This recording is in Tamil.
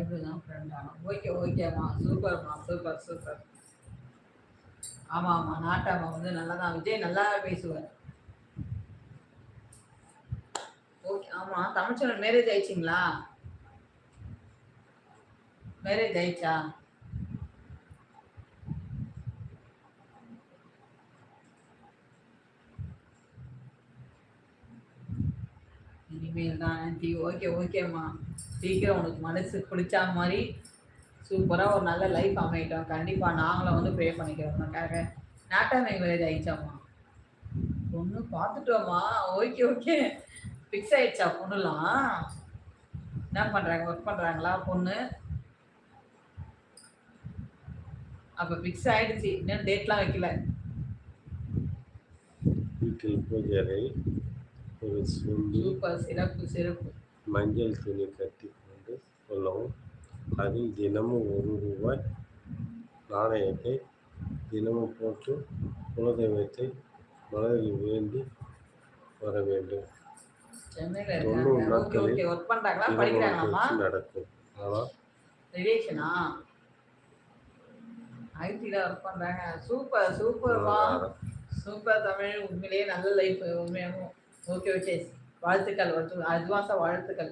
லைஃப் தான் ஃப்ரெண்டா? ஓகே, ஓகேம்மா. சூப்பர்ம்மா. Super, super. ஆமா, ஆமா. நாட்டாம வந்து நல்லா தான் விஜய் நல்லா பேசுவார். ஓகே. ஆமா. தமிழ்ச்செல்வன் மேரேஜ் ஆயிடுச்சுங்களா? மேரேஜ் ஆயிடுச்சா? இனிமேல் தான் ஆன்ட்டி. ஓகே, ஓகேம்மா. சீக்கிரம் உனக்கு மனசு பிடிச்சா மாதிரி சூப்பராக ஒரு நல்ல லைஃப் அமையட்டும். கண்டிப்பாக நாங்களும் வந்து ப்ரே பண்ணிக்கிறோம் உனக்காக. நாட்டாமை மேரேஜ் ஆயிடுச்சாம்மா? பொண்ணு பார்த்துட்டோம்மா. Okay, okay. ஃபிக்ஸ் ஆயிடுச்சா பொண்ணுலாம்? என்ன பண்ணுறாங்க? ஒர்க் பண்ணுறாங்களா பொண்ணு? அப்போ ஃபிக்ஸ் ஆயிடுச்சு. இன்னும் டேட்லாம் வைக்கல. வீட்டில் பூஜை அறை ஒரு சொம்பு சூப்பர். சிறப்பு, சிறப்பு. மஞ்சள் துணி கட்டி கொண்டு சொல்லவும், அதில் தினமும் ரூபாய் நாணயத்தை தினமும் போட்டு குலதெய்வத்தை மனதில் வேண்டி வர வேண்டும். சென்னையில 90 இருக்காங்க. ஓகே, நாட்களில் ஓகே. ஒர்க் பண்றாங்களா? திருமண படிக்கிறாங்களாம்மா? நிகழ்ச்சி நடக்கும். ஆனால் ரிலேஷனா? ஐடில ஒர்க் பண்றாங்க. சூப்பர், சூப்பர்மா. சூப்பர் தமிழ். உண்மையிலேயே நல்ல லைஃப் உண்மையாவும். Okay, okay. வாழ்த்துக்கள். அட்வான்ஸா வாழ்த்துக்கள்.